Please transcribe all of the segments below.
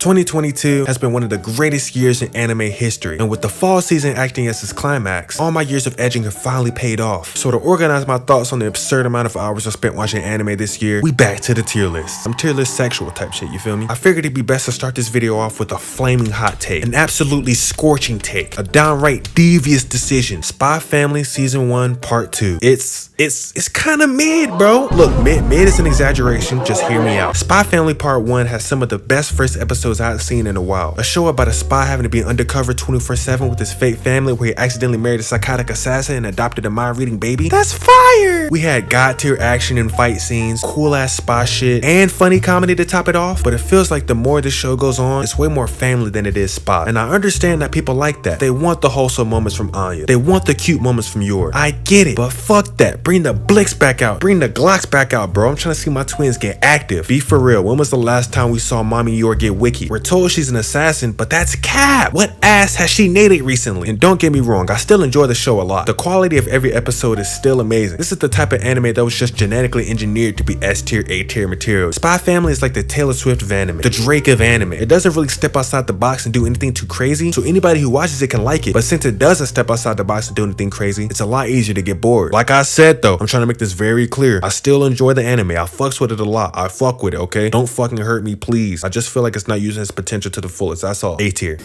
2022 has been one of the greatest years in anime history, and with the fall season acting as its climax, all my years of edging have finally paid off. So to organize my thoughts on the absurd amount of hours I spent watching anime this year, we back to the tier list. Some tier list sexual type shit, you feel me? I figured it'd be best to start this video off with a flaming hot take, an absolutely scorching take, a downright devious decision. Spy Family Season 1 Part 2. It's kind of mid, bro. Look, mid is an exaggeration, just hear me out. Spy Family Part 1 has some of the best first episodes I've seen in a while. A show about a spy having to be undercover 24/7 with his fake family where he accidentally married a psychotic assassin and adopted a mind-reading baby. That's fire! We had god-tier action and fight scenes, cool-ass spy shit, and funny comedy to top it off, but it feels like the more this show goes on, it's way more family than it is spy. And I understand that people like that. They want the wholesome moments from Anya. They want the cute moments from Yor. I get it, but fuck that. Bring the Blicks back out. Bring the Glocks back out, bro. I'm trying to see my twins get active. Be for real. When was the last time we saw Mommy Yor get wiki? We're told she's an assassin, but that's cap. What ass has she nated recently? And don't get me wrong, I still enjoy the show a lot. The quality of every episode is still amazing. This is the type of anime that was just genetically engineered to be S tier, A tier material. Spy Family is like the Taylor Swift of anime, the Drake of anime. It doesn't really step outside the box and do anything too crazy, so anybody who watches it can like it. But since it doesn't step outside the box and do anything crazy, it's a lot easier to get bored. Like I said though, I'm trying to make this very clear. I still enjoy the anime. I fucks with it a lot. I fuck with it, okay? Don't fucking hurt me, please. I just feel like it's not using its potential to the fullest. That's all. A tier.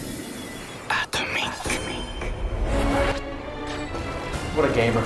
What a gamer.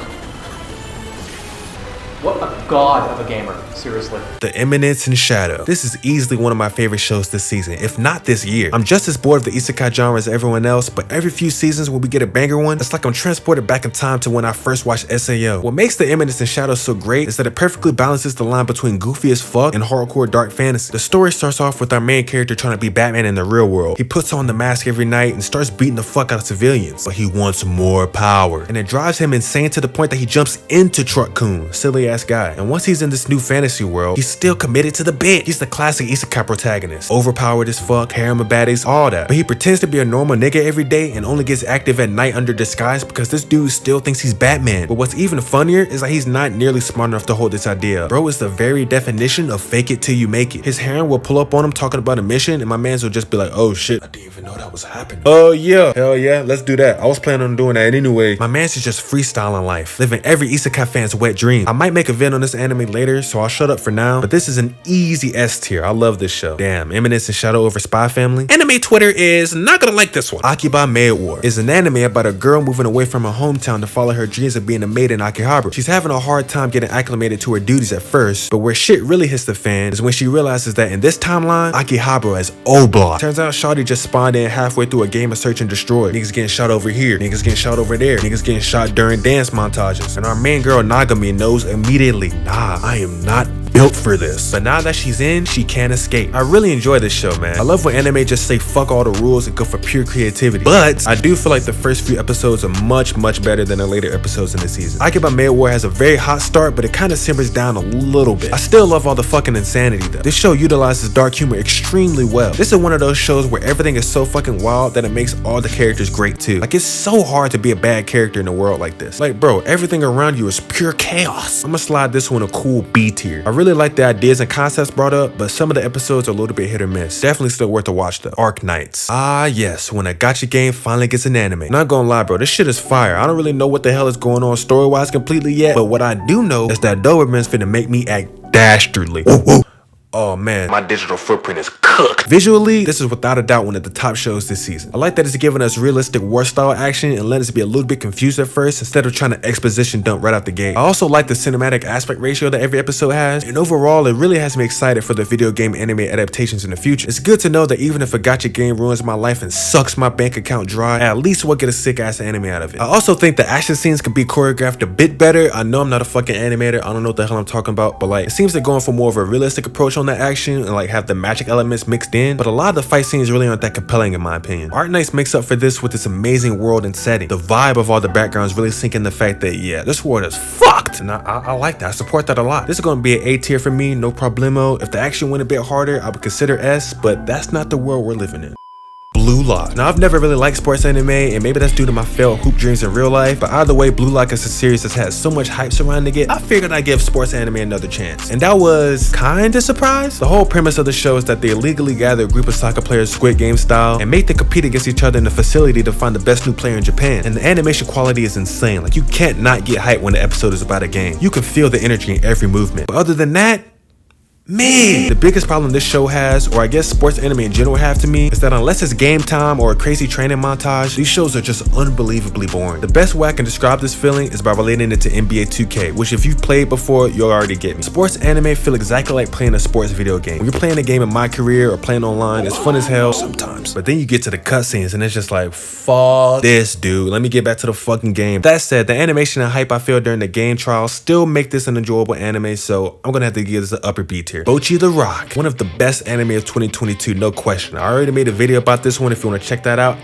What a god of a gamer, seriously. The Eminence in Shadow. This is easily one of my favorite shows this season, if not this year. I'm just as bored of the isekai genre as everyone else, but every few seasons when we get a banger one, it's like I'm transported back in time to when I first watched SAO. What makes The Eminence in Shadow so great is that it perfectly balances the line between goofy as fuck and hardcore dark fantasy. The story starts off with our main character trying to be Batman in the real world. He puts on the mask every night and starts beating the fuck out of civilians, but he wants more power. And it drives him insane to the point that he jumps into Truck-kun, silly ass guy. And once he's in this new fantasy world, he's still committed to the bit. He's the classic isekai protagonist. Overpowered as fuck, harem of baddies, all that. But he pretends to be a normal nigga every day and only gets active at night under disguise because this dude still thinks he's Batman. But what's even funnier is that he's not nearly smart enough to hold this idea. Bro is the very definition of fake it till you make it. His harem will pull up on him talking about a mission and my mans will just be like, oh shit, I didn't even know that was happening. Oh yeah, hell yeah, let's do that. I was planning on doing that anyway. My mans is just freestyling life, living every isekai fan's wet dream. I might make a vid on this anime later, so I'll shut up for now, but this is an easy S tier. I love this show. Damn, Eminence in Shadow over Spy Family. Anime Twitter is not gonna like this one. Akiba Maid War is an anime about a girl moving away from her hometown to follow her dreams of being a maid in Akihabara. She's having a hard time getting acclimated to her duties at first, but where shit really hits the fan is when she realizes that in this timeline, Akihabara is O-Block. Turns out Shawty just spawned in halfway through a game of search and destroy. Niggas getting shot over here, niggas getting shot over there, niggas getting shot during dance montages. And our main girl Nagami knows immediately, nah, I am not built for this. But now that she's in, she can't escape. I really enjoy this show, man. I love when anime just say fuck all the rules and go for pure creativity. But I do feel like the first few episodes are much better than the later episodes in the season. Akiba Maid War has a very hot start, but it kind of simmers down a little bit. I still love all the fucking insanity though. This show utilizes dark humor extremely well. This is one of those shows where everything is so fucking wild that it makes all the characters great too. Like, it's so hard to be a bad character in a world like this. Like, bro, everything around you is pure chaos. I'm gonna slide this one a cool B tier. I really like the ideas and concepts brought up, but some of the episodes are a little bit hit or miss. Definitely still worth a watch though. Arknights. Ah yes, when a gacha game finally gets an anime. Not gonna lie, bro, this shit is fire. I don't really know what the hell is going on story-wise completely yet, but what I do know is that Doberman's finna make me act dastardly. Woo, woo. Oh man, my digital footprint is cooked. Visually, this is without a doubt one of the top shows this season. I like that it's giving us realistic war style action and let us be a little bit confused at first instead of trying to exposition dump right out the gate. I also like the cinematic aspect ratio that every episode has, and overall it really has me excited for the video game anime adaptations in the future. It's good to know that even if a gacha game ruins my life and sucks my bank account dry, at least we'll get a sick ass anime out of it. I also think the action scenes could be choreographed a bit better. I know I'm not a fucking animator, I don't know what the hell I'm talking about, but like, it seems they're going for more of a realistic approach on the action and like have the magic elements mixed in, but a lot of the fight scenes really aren't that compelling in my opinion. Arknights makes up for this with its amazing world and setting. The vibe of all the backgrounds really sink in the fact that yeah, this world is fucked, and I like that. I support that a lot. This is going to be an A tier for me, no problemo. If the action went a bit harder, I would consider S, but that's not the world we're living in. Blue Lock. Now, I've never really liked sports anime, and maybe that's due to my failed hoop dreams in real life, but either way, Blue Lock is a series that's had so much hype surrounding it, I figured I'd give sports anime another chance. And that was kinda surprised. The whole premise of the show is that they illegally gather a group of soccer players Squid Game style and make them compete against each other in a facility to find the best new player in Japan. And the animation quality is insane. Like, you can't not get hyped when the episode is about a game. You can feel the energy in every movement. But other than that, man, the biggest problem this show has, or I guess sports anime in general have to me, is that unless it's game time or a crazy training montage, these shows are just unbelievably boring. The best way I can describe this feeling is by relating it to NBA 2K, which if you've played before, you'll already get me. Sports anime feel exactly like playing a sports video game. When you're playing a game in My Career or playing online, it's fun as hell sometimes. But then you get to the cutscenes and it's just like, fuck this, dude. Let me get back to the fucking game. That said, the animation and hype I feel during the game trials still make this an enjoyable anime, so I'm gonna have to give this an upper B tier. Bocchi the Rock, one of the best anime of 2022, no question. I already made a video about this one if you want to check that out.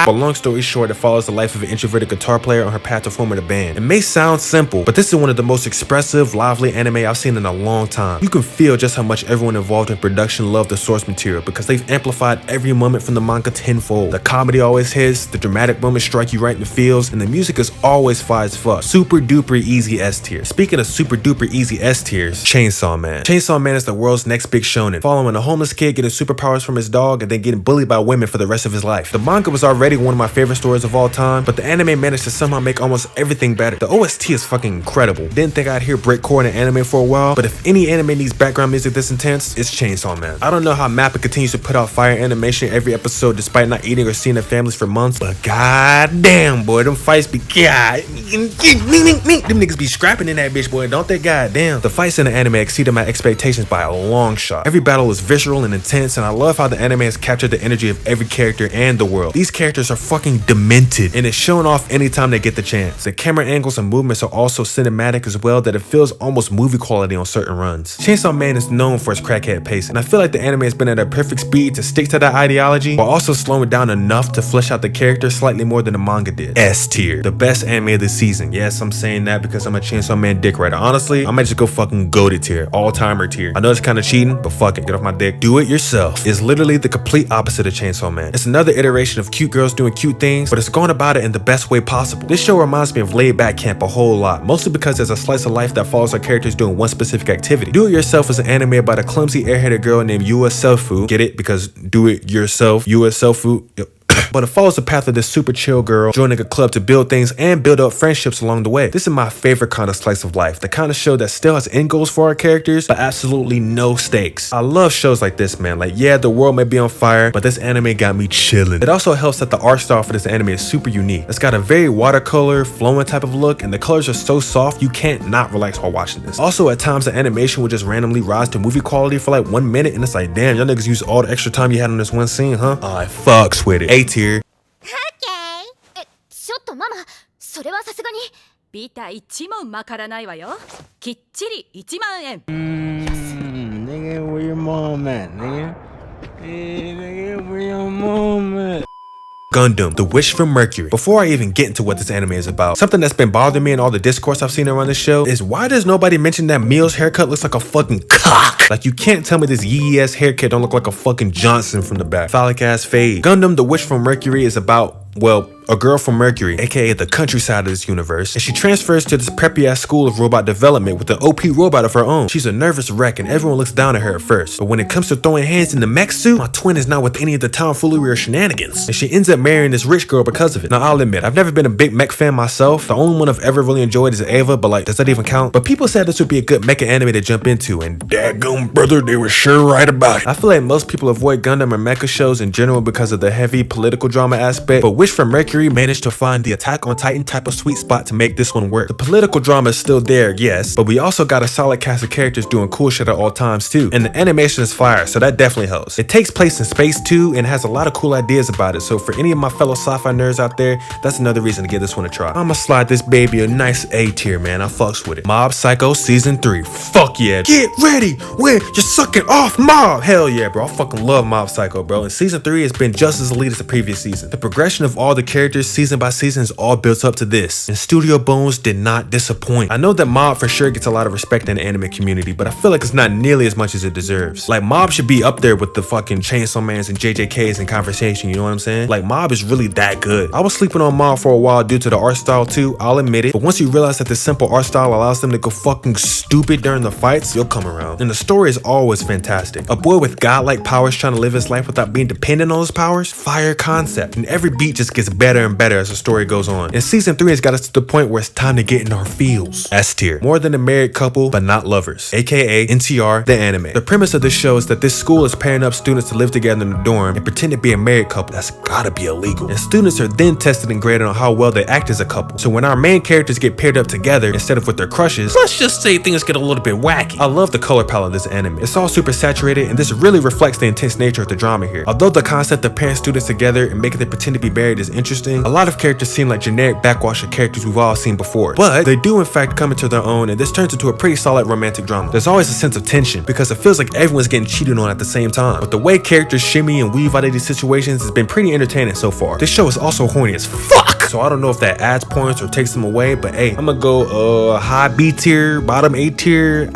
But long story short, it follows the life of an introverted guitar player on her path to forming a band. It may sound simple, but this is one of the most expressive, lively anime I've seen in a long time. You can feel just how much everyone involved in production loved the source material because they've amplified every moment from the manga tenfold. The comedy always hits, the dramatic moments strike you right in the feels, and the music is always fire as fuck. Super duper easy S tier. Speaking of super duper easy S tiers, Chainsaw Man. Chainsaw Man is the world's next big shonen, following a homeless kid getting superpowers from his dog and then getting bullied by women for the rest of his life. The manga was already one of my favorite stories of all time, but the anime managed to somehow make almost everything better. The OST is fucking incredible. Didn't think I'd hear breakcore in an anime for a while, but if any anime needs background music this intense, it's Chainsaw Man. I don't know how MAPPA continues to put out fire animation every episode despite not eating or seeing their families for months, but goddamn, boy, them fights be god. Them niggas be scrapping in that bitch, boy, don't they? Goddamn. The fights in the anime exceeded my expectations by a long shot. Every battle is visceral and intense, and I love how the anime has captured the energy of every character and the world. These characters are fucking demented, and it's shown off anytime they get the chance. The camera angles and movements are also cinematic as well, that it feels almost movie quality on certain runs. Chainsaw Man is known for its crackhead pace, and I feel like the anime has been at a perfect speed to stick to that ideology while also slowing down enough to flesh out the characters slightly more than the manga did. S tier, the best anime of the season. Yes, I'm saying that because I'm a Chainsaw Man dick writer. Honestly, I might just go fucking goated tier, all-timer tier. I know it's kind of cheating, but fuck it, get off my dick. Do it yourself is literally the complete opposite of Chainsaw Man. It's another iteration of cute girls doing cute things, but it's going about it in the best way possible. This show reminds me of Laid Back Camp a whole lot, mostly because there's a slice of life that follows our characters doing one specific activity. Do It Yourself is an anime about a clumsy airheaded girl named Yua Selfu. Get it? Because do it yourself, Yua Selfu. Yep. But it follows the path of this super chill girl joining a club to build things and build up friendships along the way. This is my favorite kind of slice of life, the kind of show that still has end goals for our characters, but absolutely no stakes. I love shows like this, man. Like, yeah, the world may be on fire, but this anime got me chilling. It also helps that the art style for this anime is super unique. It's got a very watercolor, flowing type of look, and the colors are so soft you can't not relax while watching this. Also, at times the animation will just randomly rise to movie quality for like 1 minute, and it's like, damn, y'all niggas used all the extra time you had on this one scene, huh? I fucks with it. A tier.ちょっとママ、それはさすがにビタ1もまからないわよ。きっちり1万円。Nigga, where your mom at, nigga? Hey, nigga, where your mom at? Gundam, The Wish from Mercury. Before I even get into what this anime is about, something that's been bothering me in all the discourse I've seen around this show is why does nobody mention that Mio's haircut looks like a fucking cock? Like, you can't tell me this yee-ass haircut don't look like a fucking Johnson from the back. Phallic ass fade. Gundam, The Wish from Mercury is about, well, a girl from Mercury, aka the countryside of this universe, and she transfers to this preppy ass school of robot development with an OP robot of her own. She's a nervous wreck and everyone looks down at her at first, but when it comes to throwing hands in the mech suit, my twin is not with any of the tomfoolery or shenanigans, and she ends up marrying this rich girl because of it. Now, I'll admit, I've never been a big mech fan myself. The only one I've ever really enjoyed is Ava, but like, does that even count? But people said this would be a good mecha anime to jump into, and daggone brother, they were sure right about it. I feel like most people avoid Gundam or mecha shows in general because of the heavy political drama aspect, but Wish from Mercury managed to find the Attack on Titan type of sweet spot to make this one work. The political drama is still there, yes, but we also got a solid cast of characters doing cool shit at all times too, and the animation is fire, so that definitely helps. It takes place in space too, and has a lot of cool ideas about it, so for any of my fellow sci-fi nerds out there, that's another reason to give this one a try. I'ma slide this baby a nice A tier, man. I fucks with it. Mob Psycho Season 3. Fuck yeah. Get ready. We're just sucking off Mob. Hell yeah, bro. I fucking love Mob Psycho, bro. And Season 3 has been just as elite as the previous season. The progression of all the characters characters season by season is all built up to this, and Studio Bones did not disappoint. I know that Mob for sure gets a lot of respect in the anime community, but I feel like it's not nearly as much as it deserves. Like, Mob should be up there with the fucking Chainsaw Mans and JJKs in conversation, you know what I'm saying? Like, Mob is really that good. I was sleeping on Mob for a while due to the art style too, I'll admit it, but once you realize that this simple art style allows them to go fucking stupid during the fights, you'll come around. And the story is always fantastic. A boy with godlike powers trying to live his life without being dependent on his powers? Fire concept. And every beat just gets better and better as the story goes on. And season 3 has got us to the point where it's time to get in our feels. S tier. More than a married couple, but not lovers. AKA NTR, the anime. The premise of this show is that this school is pairing up students to live together in the dorm and pretend to be a married couple. That's gotta be illegal. And students are then tested and graded on how well they act as a couple. So when our main characters get paired up together instead of with their crushes, let's just say things get a little bit wacky. I love the color palette of this anime. It's all super saturated, and this really reflects the intense nature of the drama here. Although the concept of pairing students together and making them pretend to be married is interesting, a lot of characters seem like generic backwash of characters we've all seen before. But they do in fact come into their own, and this turns into a pretty solid romantic drama. There's always a sense of tension because it feels like everyone's getting cheated on at the same time. But the way characters shimmy and weave out of these situations has been pretty entertaining so far. This show is also horny as fuck, so I don't know if that adds points or takes them away, but hey, I'm gonna go high B tier, bottom A tier.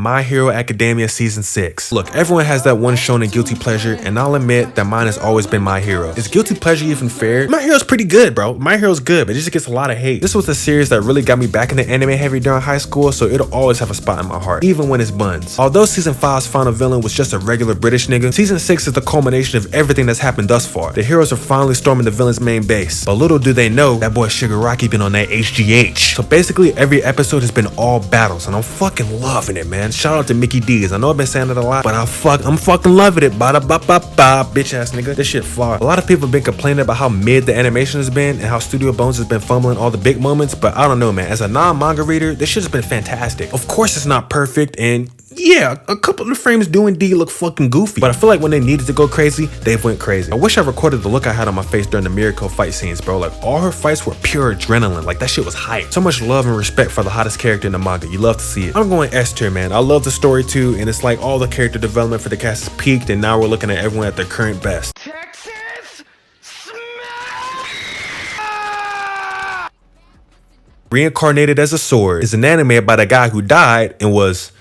My Hero Academia season 6. Look, everyone has that one shonen guilty pleasure, and I'll admit that mine has always been My Hero. Is guilty pleasure even fair? My Hero's pretty good, bro. My Hero's good, but it just gets a lot of hate. This was a series that really got me back into anime heavy during high school, so it'll always have a spot in my heart, even when it's buns. Although season 5's final villain was just a regular British nigga, season 6 is the culmination of everything that's happened thus far. The heroes are finally storming the villain's main base, but little do they know that boy Shigaraki been on that HGH. So basically every episode has been all battles, and I'm fucking loving it, man. Shout out to Mickey D's. I know I've been saying it a lot, but I'm fucking loving it. Ba-da-ba-ba-ba, bitch ass nigga. This shit fire. A lot of people have been complaining about how mid the animation has been and how Studio Bones has been fumbling all the big moments, but I don't know, man. As a non-manga reader, this shit has been fantastic. Of course it's not perfect, and yeah, a couple of the frames do indeed look fucking goofy, but I feel like when they needed to go crazy, they went crazy. I wish I recorded the look I had on my face during the Mirako fight scenes, bro. Like, all her fights were pure adrenaline. Like, that shit was hype. So much love and respect for the hottest character in the manga. You love to see it. I'm going S tier, man. I love the story too, and it's like all the character development for the cast has peaked, and now we're looking at everyone at their current best. Reincarnated as a Sword is an anime about a guy who died and was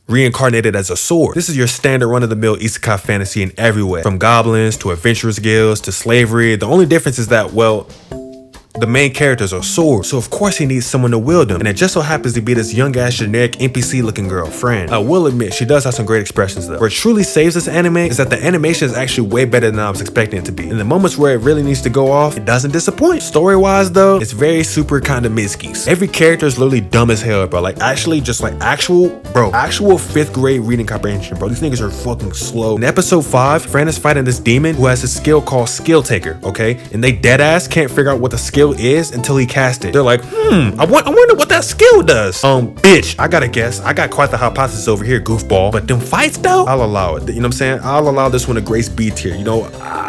reincarnated as a sword. This is your standard run-of-the-mill isekai fantasy in every way, from goblins to adventurers guilds to slavery. The only difference is that, well, the main characters are swords, so of course he needs someone to wield them, and it just so happens to be this young ass generic NPC looking girl, Fran. I will admit she does have some great expressions though. Where it truly saves this anime is that the animation is actually way better than I was expecting it to be. In the moments where it really needs to go off, it doesn't disappoint. Story wise though, it's very super kind of Mitsuki's. Every character is literally dumb as hell, bro. Like actually just like actual 5th grade reading comprehension, bro. These niggas are fucking slow. In episode 5, Fran is fighting this demon who has a skill called Skill Taker, okay? And they dead ass can't figure out what the skill is until he cast it. They're like, I wonder what that skill does. Bitch, I gotta guess. I got quite the hypothesis over here, goofball. But them fights though, I'll allow it. You know what I'm saying? I'll allow this one a grace B tier. You know,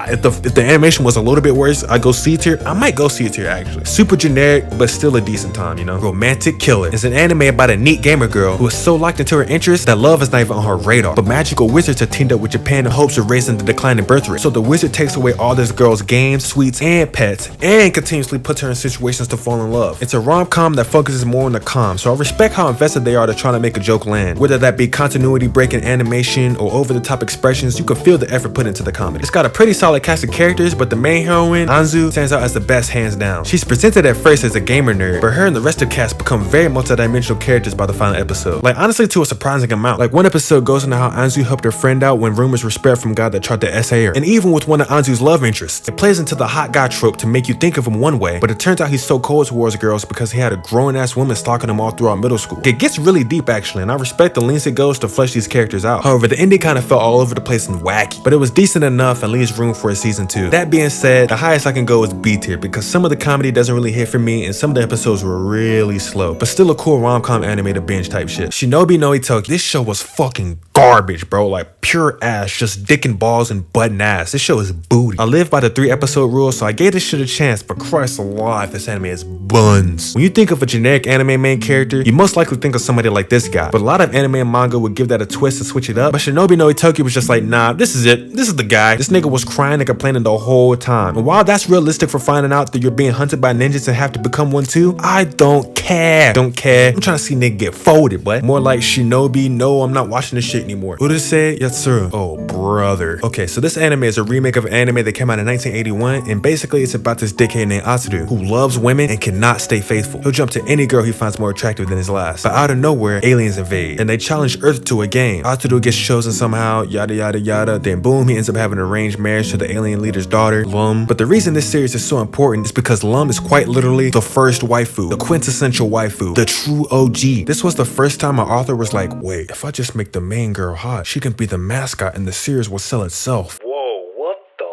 if the animation was a little bit worse, I go C tier. I might go C tier actually. Super generic, but still a decent time, you know? Romantic Killer is an anime about a neat gamer girl who is so locked into her interests that love is not even on her radar. But magical wizards have teamed up with Japan in hopes of raising the declining birth rate. So the wizard takes away all this girl's games, sweets, and pets, and continuously puts her in situations to fall in love. It's a rom-com that focuses more on the calm, so I respect how invested they are to try to make a joke land. Whether that be continuity breaking animation or over-the-top expressions, you can feel the effort put into the comedy. It's got a pretty solid cast of characters, but the main heroine, Anzu, stands out as the best hands down. She's presented at first as a gamer nerd, but her and the rest of the cast become very multi-dimensional characters by the final episode. Like honestly to a surprising amount. Like one episode goes into how Anzu helped her friend out when rumors were spread from a guy that tried to essay her. And even with one of Anzu's love interests, it plays into the hot guy trope to make you think of him one way, but it turns out he's so cold towards girls because he had a grown-ass woman stalking him all throughout middle school. It gets really deep actually, and I respect the lengths it goes to flesh these characters out. However, the ending kind of felt all over the place and wacky, but it was decent enough and leaves room for a season 2. That being said, the highest I can go is B tier because some of the comedy doesn't really hit for me and some of the episodes were really slow, but still a cool rom-com anime to binge type shit. Shinobi no Itoki, this show was fucking garbage. garbage, bro. Like pure ass, just dick and balls and butt and ass. This show is booty. I live by the 3-episode rule, so I gave this shit a chance, but Christ alive, this anime is buns. When you think of a generic anime main character, you most likely think of somebody like this guy, but a lot of anime and manga would give that a twist to switch it up. But Shinobi no Itoki was just like, nah, this is it. This is the guy. This nigga was crying and complaining the whole time. And while that's realistic for finding out that you're being hunted by ninjas and have to become one too, I don't care. Don't care. I'm trying to see nigga get folded, but more like Shinobi, no, I'm not watching this shit anymore. Urusei Yatsura. Oh, brother. Okay, so this anime is a remake of an anime that came out in 1981, and basically it's about this dickhead named Atsuru who loves women and cannot stay faithful. He'll jump to any girl he finds more attractive than his last. But out of nowhere, aliens invade, and they challenge Earth to a game. Atsuru gets chosen somehow, yada yada yada, then boom, he ends up having an arranged marriage to the alien leader's daughter, Lum. But the reason this series is so important is because Lum is quite literally the first waifu, the quintessential waifu, the true OG. This was the first time my author was like, wait, if I just make the main girl hot, she can be the mascot and the series will sell itself. Whoa, what the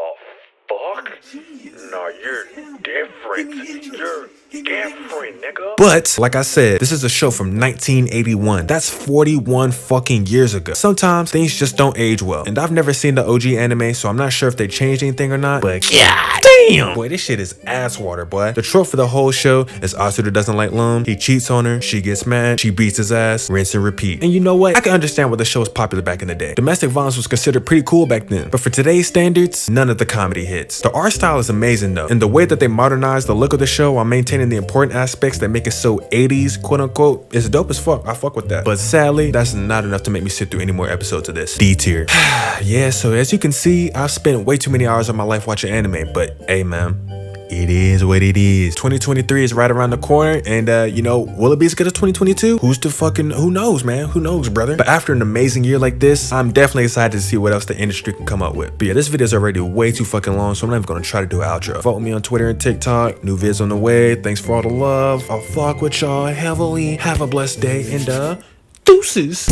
fuck? No, you're different. You're different, nigga. But, like I said, this is a show from 1981. That's 41 fucking years ago. Sometimes things just don't age well. And I've never seen the OG anime, so I'm not sure if they changed anything or not. But god damn! Boy, this shit is ass water, boy. The trope for the whole show is Atsuru doesn't like Lum. He cheats on her, she gets mad, she beats his ass, rinse and repeat. And you know what? I can understand why the show was popular back in the day. Domestic violence was considered pretty cool back then. But for today's standards, none of the comedy hits. The art style is amazing though. And the way that they modernized the look of the show while maintaining the important aspects that make it so 80s, quote unquote, is dope as fuck. I fuck with that. But sadly, that's not enough to make me sit through any more episodes of this. D tier. Yeah, so as you can see, I've spent way too many hours of my life watching anime, but hey man, it is what it is. 2023 is right around the corner, and you know, will it be as good as 2022? Who knows, man? Who knows, brother? But after an amazing year like this, I'm definitely excited to see what else the industry can come up with. But yeah, this video is already way too fucking long, so I'm not even gonna try to do an outro. Follow me on Twitter and TikTok. New vids on the way. Thanks for all the love. I'll fuck with y'all heavily. Have a blessed day, and deuces.